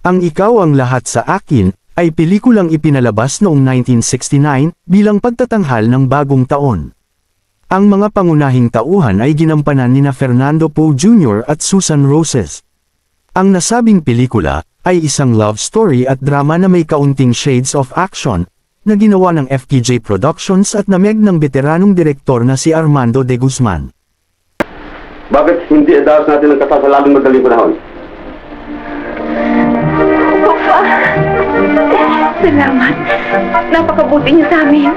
Ang Ikaw ang Lahat sa Akin ay pelikulang ipinalabas noong 1969 bilang pagtatanghal ng bagong taon. Ang mga pangunahing tauhan ay ginampanan nina Fernando Poe Jr. at Susan Roses. Ang nasabing pelikula ay isang love story at drama na may kaunting shades of action, na ginawa ng FPJ Productions at nameg ng veteranong direktor na si Armando de Guzman. Bakit hindi daos natin ang kasasalalong madaling panahon? Papa, salamat. Napakabuti niyo sa amin.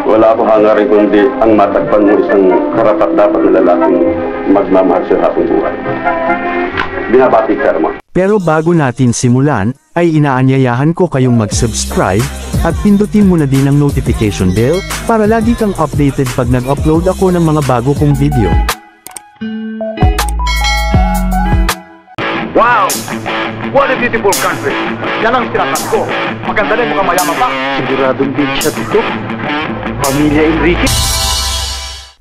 Wala akong hangarin kundi ang matagpan mo isang karapat-dapat na lalaking magmamahal sa hapong buhay. Binabati ka naman. Pero bago natin simulan, ay inaanyayahan ko kayong mag-subscribe, at pindutin mo na din ang notification bell, para lagi kang updated pag nag-upload ako ng mga bago kong video. Wow! What a beautiful country! Yan ang sinasabi ko. Maganda rin mukhang mayaman pa. Siguradong din siya dito. Pamilya Enrique.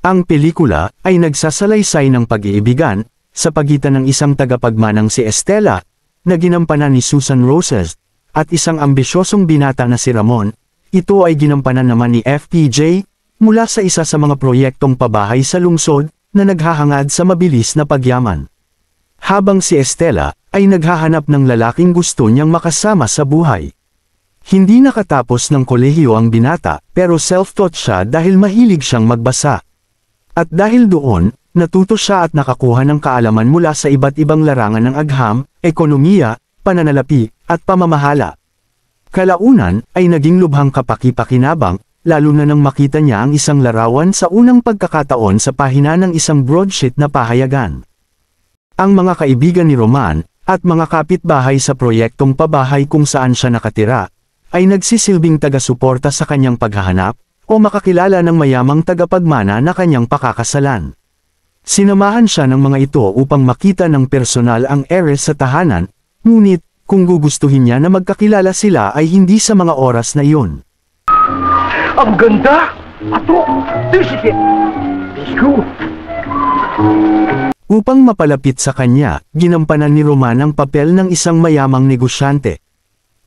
Ang pelikula ay nagsasalaysay ng pag-iibigan sa pagitan ng isang tagapagmanang si Estela, na ginampanan ni Susan Roses, at isang ambisyosong binata na si Ramon. Ito ay ginampanan naman ni FPJ, mula sa isa sa mga proyektong pabahay sa lungsod, na naghahangad sa mabilis na pagyaman. Habang si Estela ay naghahanap ng lalaking gusto niyang makasama sa buhay. Hindi nakatapos ng kolehiyo ang binata, pero self-taught siya dahil mahilig siyang magbasa. At dahil doon, natuto siya at nakakuha ng kaalaman mula sa iba't ibang larangan ng agham, ekonomiya, pananalapi, at pamamahala. Kalaunan ay naging lubhang kapaki-pakinabang, lalo na nang makita niya ang isang larawan sa unang pagkakataon sa pahina ng isang broadsheet na pahayagan. Ang mga kaibigan ni Roman, at mga kapitbahay sa proyektong pabahay kung saan siya nakatira, ay nagsisilbing taga-suporta sa kanyang paghahanap, o makakilala ng mayamang tagapagmana na kanyang pakakasalan. Sinamahan siya ng mga ito upang makita ng personal ang heiress sa tahanan, ngunit, kung gugustuhin niya na magkakilala sila ay hindi sa mga oras na iyon. Ang ganda! Ato! This is it! Let's go! Upang mapalapit sa kanya, ginampanan ni Roman ang papel ng isang mayamang negosyante.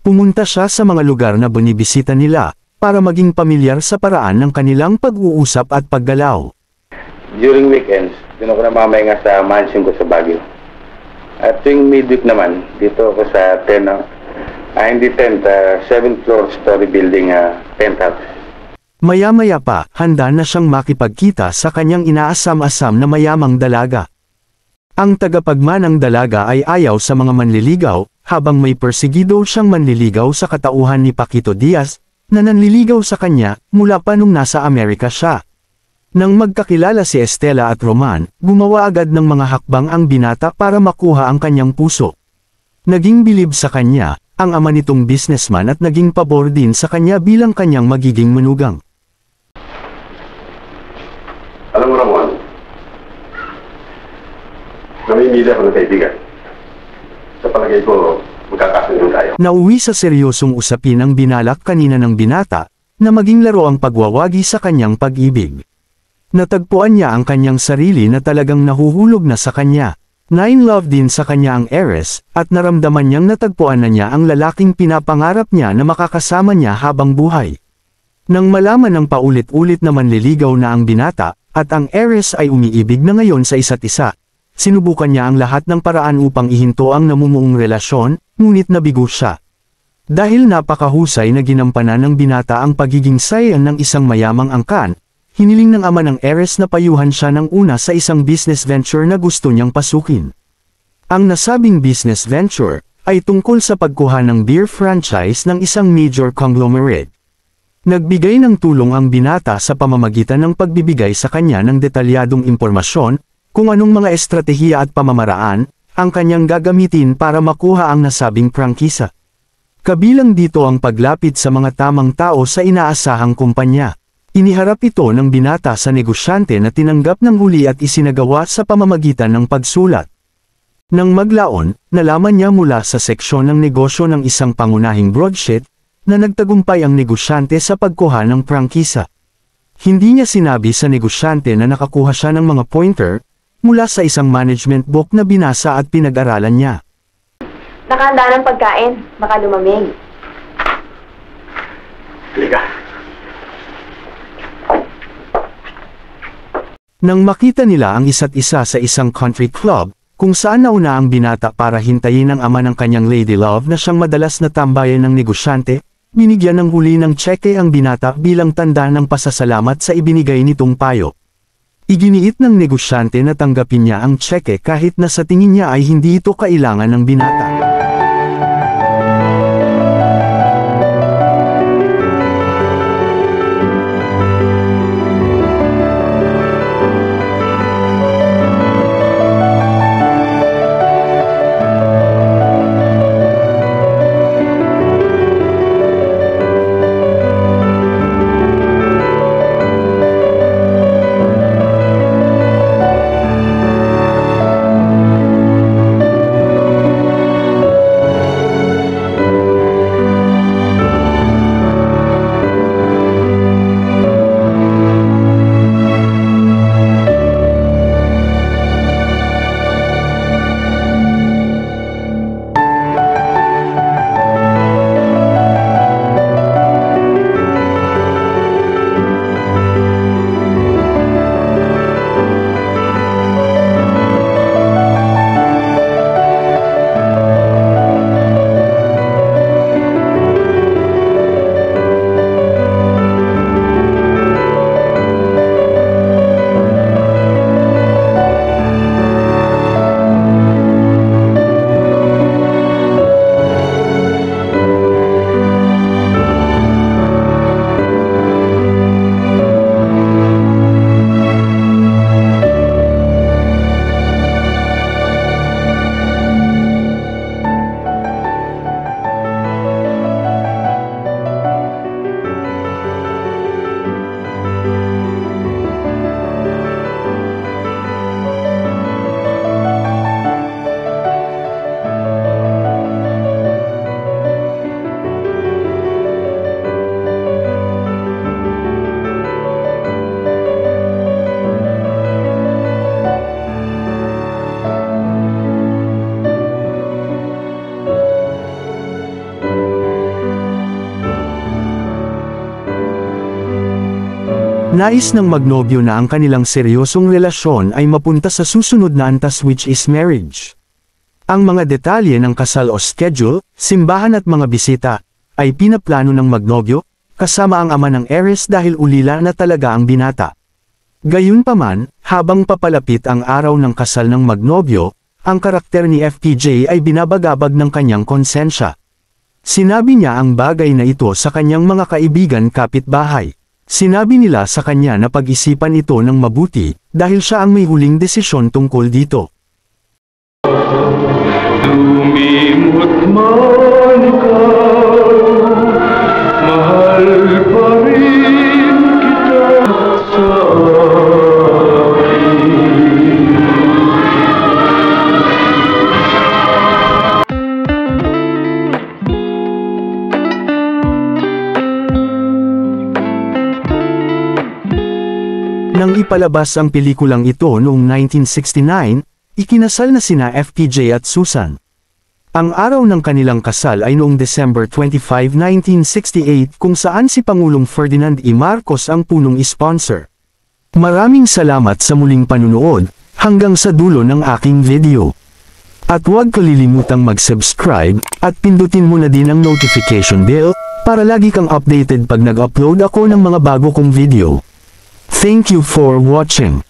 Pumunta siya sa mga lugar na binibisita nila, para maging pamilyar sa paraan ng kanilang pag-uusap at paggalaw. During weekends, doon ako namamahinga sa mansion ko sa Baguio. At tuwing midweek naman, dito ako sa 7th floor story building penthouse. Maya-maya pa, handa na siyang makipagkita sa kanyang inaasam-asam na mayamang dalaga. Ang tagapagmanang dalaga ay ayaw sa mga manliligaw, habang may persegido siyang manliligaw sa katauhan ni Paquito Diaz, na nanliligaw sa kanya mula pa nung nasa Amerika siya. Nang magkakilala si Estela at Roman, gumawa agad ng mga hakbang ang binata para makuha ang kanyang puso. Naging bilib sa kanya, ang ama nitong businessman at naging pabor din sa kanya bilang kanyang magiging manugang. Alam mo, Ramon, namimili ako ng kaibigan. Sa palagay ko, magkakasunod tayo. Nauwi sa seryosong usapin ang binalak kanina ng binata, na maging laro ang pagwawagi sa kanyang pag-ibig. Natagpuan niya ang kanyang sarili na talagang nahuhulog na sa kanya. Nine-love din sa kanya ang heiress, at naramdaman niyang natagpuan na niya ang lalaking pinapangarap niya na makakasama niya habang buhay. Nang malaman ng paulit-ulit na manliligaw na ang binata, at ang heiress ay umiibig na ngayon sa isa't isa, sinubukan niya ang lahat ng paraan upang ihinto ang namumuong relasyon, ngunit nabigo siya. Dahil napakahusay na ginampanan ng binata ang pagiging sayan ng isang mayamang angkan, hiniling ng ama ng heiress na payuhan siya ng una sa isang business venture na gusto niyang pasukin. Ang nasabing business venture ay tungkol sa pagkuha ng beer franchise ng isang major conglomerate. Nagbigay ng tulong ang binata sa pamamagitan ng pagbibigay sa kanya ng detalyadong impormasyon, kung anong mga estratehiya at pamamaraan ang kanyang gagamitin para makuha ang nasabing prangkisa. Kabilang dito ang paglapit sa mga tamang tao sa inaasahang kumpanya. Iniharap ito ng binata sa negosyante na tinanggap ng huli at isinagawa sa pamamagitan ng pagsulat. Nang maglaon, nalaman niya mula sa seksyon ng negosyo ng isang pangunahing broadsheet, na nagtagumpay ang negosyante sa pagkuha ng prangkisa. Hindi niya sinabi sa negosyante na nakakuha siya ng mga pointer, mula sa isang management book na binasa at pinag-aralan niya. Nakahanda ng pagkain. Baka lumamig. Halika. Nang makita nila ang isa't isa sa isang country club, kung saan nauna ang binata para hintayin ang ama ng kanyang lady love na siyang madalas na tambayan ng negosyante, binigyan ng huli ng tseke ang binata bilang tanda ng pasasalamat sa ibinigay nitong payo. Iginiit ng negosyante na tanggapin niya ang tseke kahit na sa tingin niya ay hindi ito kailangan ng binata. Nais ng magnobyo na ang kanilang seryosong relasyon ay mapunta sa susunod na antas, which is marriage. Ang mga detalye ng kasal o schedule, simbahan at mga bisita, ay pinaplano ng magnobyo, kasama ang ama ng heiress dahil ulila na talaga ang binata. Gayunpaman, habang papalapit ang araw ng kasal ng magnobyo, ang karakter ni FPJ ay binabagabag ng kanyang konsensya. Sinabi niya ang bagay na ito sa kanyang mga kaibigan kapitbahay. Sinabi nila sa kanya na pag-isipan ito ng mabuti, dahil siya ang may huling desisyon tungkol dito. Lumimot man ikaw, mahal pa rin kita sa akin. Nang ipalabas ang pelikulang ito noong 1969, ikinasal na sina FPJ at Susan. Ang araw ng kanilang kasal ay noong December 25, 1968 kung saan si Pangulong Ferdinand E. Marcos ang punong sponsor. Maraming salamat sa muling panunood, hanggang sa dulo ng aking video. At huwag kalilimutang mag-subscribe, at pindutin mo na din ang notification bell, para lagi kang updated pag nag-upload ako ng mga bago kong video. Thank you for watching.